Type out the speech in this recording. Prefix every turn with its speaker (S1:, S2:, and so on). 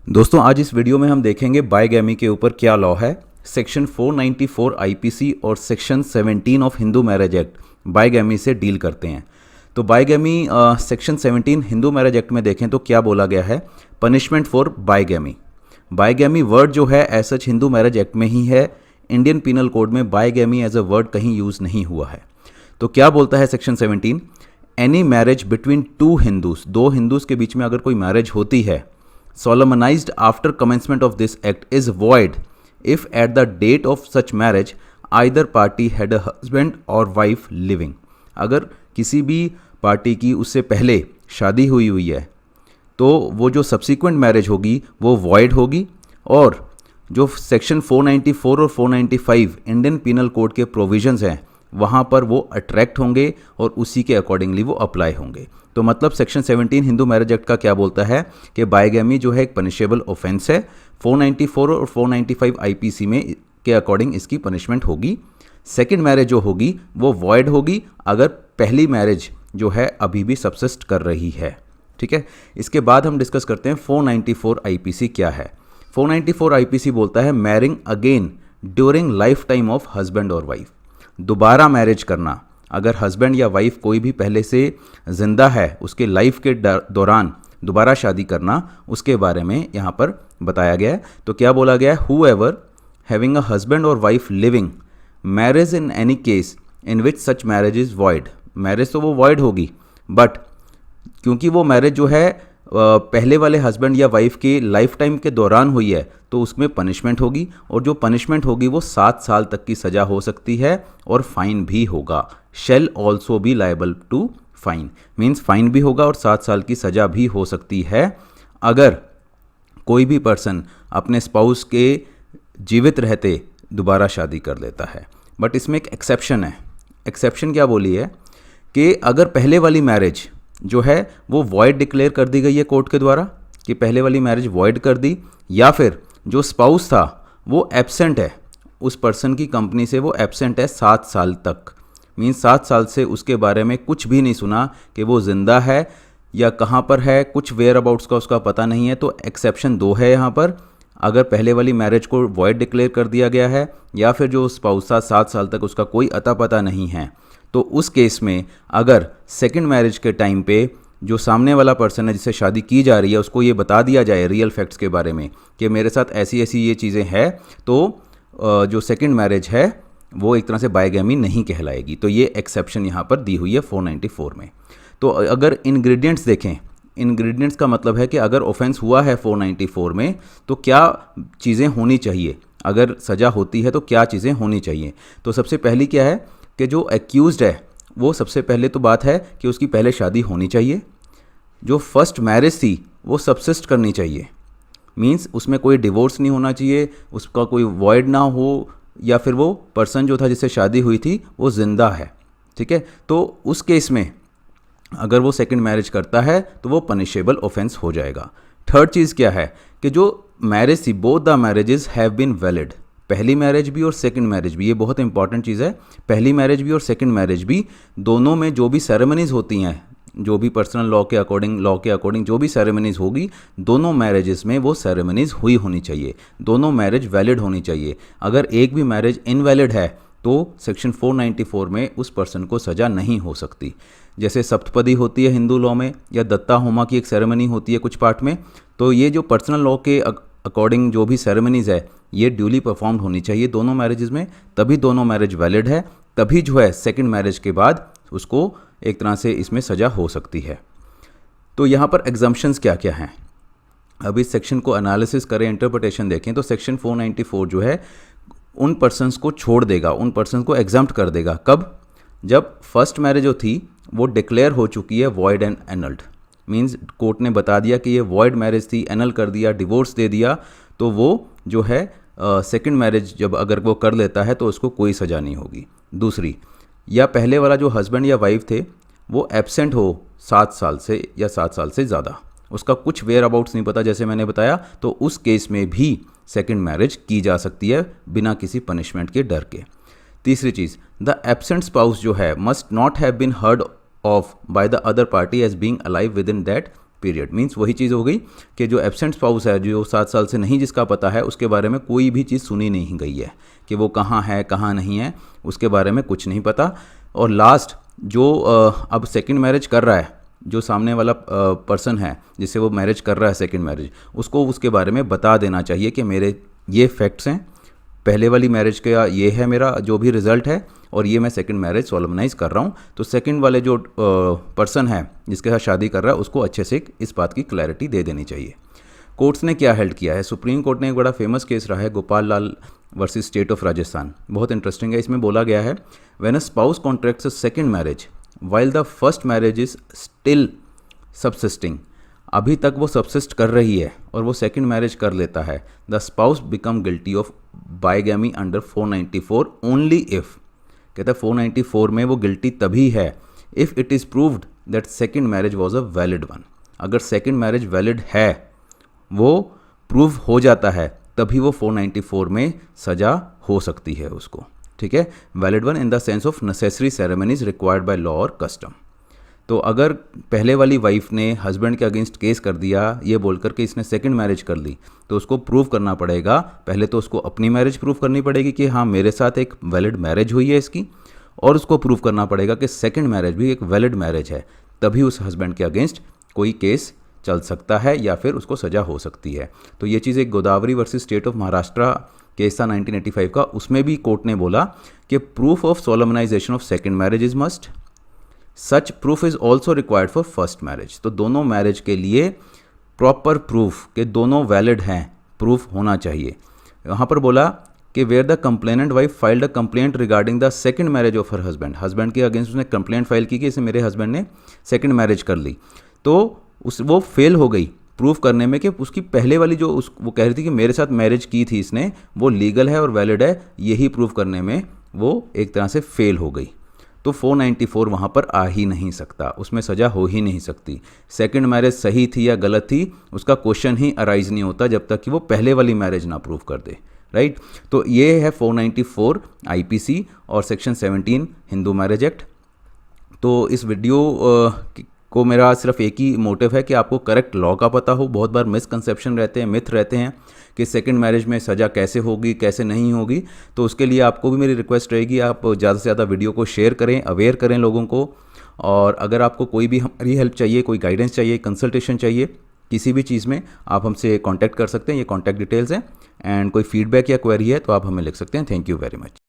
S1: दोस्तों आज इस वीडियो में हम देखेंगे बायगैमी के ऊपर क्या लॉ है। सेक्शन 494 आईपीसी और section 17 of Hindu marriage act bigamy से डील करते हैं। तो bigamy section 17 Hindu marriage act में देखें तो क्या बोला गया है, punishment for bigamy. Bigamy word जो है as such Hindu marriage act में ही है, इंडियन पीनल कोड में बायगैमी एज अ वर्ड कहीं यूज़ नहीं हुआ है। तो क्या बोलता है section 17, any marriage between two Hindus, दो हिंदूज के बीच में अगर कोई मैरिज होती है, solemnized after commencement of this act is void if at the date of such marriage either party had a husband or wife living। अगर किसी भी पार्टी की उससे पहले शादी हुई है तो वो जो सब्सिक्वेंट मैरिज होगी वो वॉइड होगी, और जो सेक्शन 494 और 495 इंडियन पीनल कोड के प्रोविजंस हैं वहाँ पर वो अट्रैक्ट होंगे और उसी के अकॉर्डिंगली वो अप्लाई होंगे। तो मतलब सेक्शन 17 हिंदू मैरिज एक्ट का क्या बोलता है कि बायगैमी जो है एक पनिशेबल ऑफेंस है। 494 और 495 आईपीसी में के अकॉर्डिंग इसकी पनिशमेंट होगी। सेकंड मैरिज जो होगी वो वॉइड होगी अगर पहली मैरिज जो है अभी भी सबसिस्ट कर रही है। ठीक है, इसके बाद हम डिस्कस करते हैं 494 आईपीसी क्या है। 494 आईपीसी बोलता है marrying again during life time of husband और वाइफ। दोबारा मैरिज करना, अगर हस्बैंड या वाइफ कोई भी पहले से ज़िंदा है उसके लाइफ के दौरान दोबारा शादी करना, उसके बारे में यहाँ पर बताया गया है। तो क्या बोला गया है, हूएवर हैविंग अ हस्बैंड और wife living marriage in any case in which such marriage is void. Marriage तो वो वॉइड होगी, बट क्योंकि वो मैरिज जो है पहले वाले हस्बैंड या वाइफ के लाइफ टाइम के दौरान हुई है तो उसमें पनिशमेंट होगी, और जो पनिशमेंट होगी वो 7 साल तक की सज़ा हो सकती है और फाइन भी होगा। Shall also be liable to fine, means fine भी होगा और 7 साल की सज़ा भी हो सकती है अगर कोई भी पर्सन अपने स्पाउस के जीवित रहते दोबारा शादी कर लेता है। बट इसमें एक एक्सेप्शन है। एक्सेप्शन क्या बोली है कि अगर पहले वाली मैरिज जो है वो वॉइड डिक्लेयर कर दी गई है कोर्ट के द्वारा कि पहले वाली मैरिज वॉइड कर दी, या फिर जो स्पाउस था वो एब्सेंट है, उस पर्सन की कंपनी से वो एब्सेंट है 7 साल तक, मीन्स 7 साल से उसके बारे में कुछ भी नहीं सुना कि वो ज़िंदा है या कहाँ पर है, कुछ वेयर अबाउट्स का उसका पता नहीं है। तो एक्सेप्शन 2 है यहाँ पर, अगर पहले वाली मैरिज को वॉइड डिक्लेयर कर दिया गया है या फिर जो स्पाउस था 7 साल तक उसका कोई अता पता नहीं है, तो उस केस में अगर सेकंड मैरिज के टाइम पे जो सामने वाला पर्सन है जिससे शादी की जा रही है उसको ये बता दिया जाए रियल फैक्ट्स के बारे में कि मेरे साथ ऐसी ऐसी ये चीज़ें हैं, तो जो सेकंड मैरिज है वो एक तरह से बायगैमी नहीं कहलाएगी। तो ये एक्सेप्शन यहाँ पर दी हुई है 494 में। तो अगर इंग्रेडिएंट्स देखें, इंग्रेडिएंट्स का मतलब है कि अगर ऑफेंस हुआ है 494 में तो क्या चीज़ें होनी चाहिए, अगर सज़ा होती है तो क्या चीज़ें होनी चाहिए। तो सबसे पहली क्या है कि जो एक्यूज्ड है वो सबसे पहले तो बात है कि उसकी पहले शादी होनी चाहिए, जो फर्स्ट मैरिज थी वो सबसिस्ट करनी चाहिए, मींस उसमें कोई डिवोर्स नहीं होना चाहिए, उसका कोई वॉइड ना हो, या फिर वो पर्सन जो था जिससे शादी हुई थी वो ज़िंदा है। ठीक है, तो उस केस में अगर वो सेकंड मैरिज करता है तो वो पनिशेबल ऑफेंस हो जाएगा। थर्ड चीज़ क्या है कि जो मैरिज थी both the marriages have been valid, पहली मैरिज भी और सेकंड मैरिज भी, ये बहुत इंपॉर्टेंट चीज़ है। पहली मैरिज भी और सेकंड मैरिज भी, दोनों में जो भी सेरेमनीज़ होती हैं, जो भी पर्सनल लॉ के अकॉर्डिंग जो भी सेरेमनीज़ होगी, दोनों मैरिजेस में वो सेरेमनीज़ हुई होनी चाहिए, दोनों मैरिज वैलिड होनी चाहिए। अगर एक भी मैरिज इनवैलिड है तो सेक्शन 494 में उस पर्सन को सज़ा नहीं हो सकती। जैसे सप्तपदी होती है हिंदू लॉ में, या दत्ता होमा की एक सेरेमनी होती है कुछ पार्ट में, तो ये जो पर्सनल लॉ के अकॉर्डिंग जो भी सेरेमनीज़ है ये ड्यूली परफॉर्म्ड होनी चाहिए दोनों मैरिजेस में, तभी दोनों मैरिज वैलिड है, तभी जो है सेकंड मैरिज के बाद उसको एक तरह से इसमें सज़ा हो सकती है। तो यहाँ पर एग्जम्पशंस क्या क्या हैं, अभी सेक्शन को एनालिसिस करें, इंटरप्रिटेशन देखें, तो सेक्शन 494 जो है उन पर्सनस को छोड़ देगा, उन पर्सनस को एग्जम्प्ट कर देगा। कब? जब फर्स्ट मैरिज जो थी वो डिक्लेयर हो चुकी है वॉइड एंड एनल्ड, मीन्स कोर्ट ने बता दिया कि ये वॉइड मैरिज थी, एनल कर दिया, डिवोर्स दे दिया, तो वो जो है सेकंड मैरिज जब अगर वो कर लेता है तो उसको कोई सज़ा नहीं होगी। दूसरी, या पहले वाला जो हस्बैंड या वाइफ थे वो एब्सेंट हो 7 साल से या 7 साल से ज़्यादा, उसका कुछ वेयर अबाउट्स नहीं पता जैसे मैंने बताया, तो उस केस में भी सेकंड मैरिज की जा सकती है बिना किसी पनिशमेंट के डर के। तीसरी चीज़, द एब्सेंट स्पाउस जो है must not have been heard of by the other party as being alive within that period. Means वही चीज़ हो गई कि जो एब्सेंट स्पाउस है, जो 7 साल से नहीं जिसका पता है, उसके बारे में कोई भी चीज़ सुनी नहीं गई है कि वो कहाँ है कहाँ नहीं है, उसके बारे में कुछ नहीं पता। और लास्ट जो अब सेकंड मैरिज कर रहा है, जो सामने वाला पर्सन है जिससे वो मैरिज कर रहा है सेकंड मैरिज, उसको उसके बारे में बता देना चाहिए कि मेरे ये फैक्ट्स हैं, पहले वाली मैरिज का ये है मेरा जो भी रिज़ल्ट है, और ये मैं सेकंड मैरिज सोलमनाइज कर रहा हूँ। तो सेकंड वाले जो पर्सन है जिसके साथ शादी कर रहा है, उसको अच्छे से इस बात की क्लैरिटी दे देनी चाहिए। कोर्ट्स ने क्या हेल्ड किया है? सुप्रीम कोर्ट ने एक बड़ा फेमस केस रहा है, गोपाल लाल वर्सेस स्टेट ऑफ राजस्थान। बहुत इंटरेस्टिंग है। इसमें बोला गया है, when a spouse contracts a second marriage while the first marriage is still subsisting, अभी तक वो सबसिस्ट कर रही है और वो सेकंड मैरिज कर लेता है, the spouse become guilty of bigamy under 494 only if, कहता है 494 में वो गिल्टी तभी है if it is proved that second marriage was a valid one. अगर सेकंड मैरिज वैलिड है, वो प्रूव हो जाता है, तभी वो 494 में सज़ा हो सकती है उसको। ठीक है, valid one in the sense of necessary ceremonies required by law और कस्टम। तो अगर पहले वाली वाइफ ने हस्बैंड के अगेंस्ट केस कर दिया ये बोलकर के इसने सेकंड मैरिज कर ली, तो उसको प्रूव करना पड़ेगा, पहले तो उसको अपनी मैरिज प्रूव करनी पड़ेगी कि हाँ मेरे साथ एक वैलिड मैरिज हुई है इसकी, और उसको प्रूव करना पड़ेगा कि सेकंड मैरिज भी एक वैलिड मैरिज है, तभी उस हस्बैंड के अगेंस्ट कोई केस चल सकता है या फिर उसको सज़ा हो सकती है। तो ये चीज़ एक Godavari versus state of Maharashtra case था 1985 का, उसमें भी कोर्ट ने बोला कि proof of solemnisation of second marriage is must, such proof is also required for first marriage. तो दोनों मैरिज के लिए प्रॉपर प्रूफ के दोनों वैलिड हैं, प्रूफ होना चाहिए। यहाँ पर बोला कि where the complainant wife filed a complaint regarding the second marriage of her husband, husband के अगेंस्ट उसने कंप्लेंट फाइल की कि इसे मेरे हस्बैंड ने सेकंड मैरिज कर ली, तो वो फेल हो गई प्रूफ करने में कि उसकी पहले वाली जो वो कह रही थी कि मेरे साथ मैरिज की थी इसने, वो लीगल है और वैलिड है, यही प्रूफ करने में वो एक तरह से फेल हो गई। तो 494 वहाँ पर आ ही नहीं सकता, उसमें सज़ा हो ही नहीं सकती। सेकंड मैरिज सही थी या गलत थी, उसका क्वेश्चन ही अराइज नहीं होता जब तक कि वो पहले वाली मैरिज ना प्रूव कर दे, राइट। तो ये है 494 आईपीसी और सेक्शन 17 हिंदू मैरिज एक्ट। तो इस वीडियो को मेरा सिर्फ एक ही मोटिव है कि आपको करेक्ट लॉ का पता हो। बहुत बार मिसकंसेप्शन रहते हैं, मिथ रहते हैं कि सेकंड मैरिज में सज़ा कैसे होगी कैसे नहीं होगी। तो उसके लिए आपको भी मेरी रिक्वेस्ट रहेगी, आप ज़्यादा से ज़्यादा वीडियो को शेयर करें, अवेयर करें लोगों को। और अगर आपको कोई भी हमारी हेल्प चाहिए, कोई गाइडेंस चाहिए, कंसल्टेशन चाहिए किसी भी चीज़ में, आप हमसे कांटेक्ट कर सकते हैं। ये कांटेक्ट डिटेल्स हैं, एंड कोई फीडबैक या क्वेरी है तो आप हमें लिख सकते हैं। Thank you very much.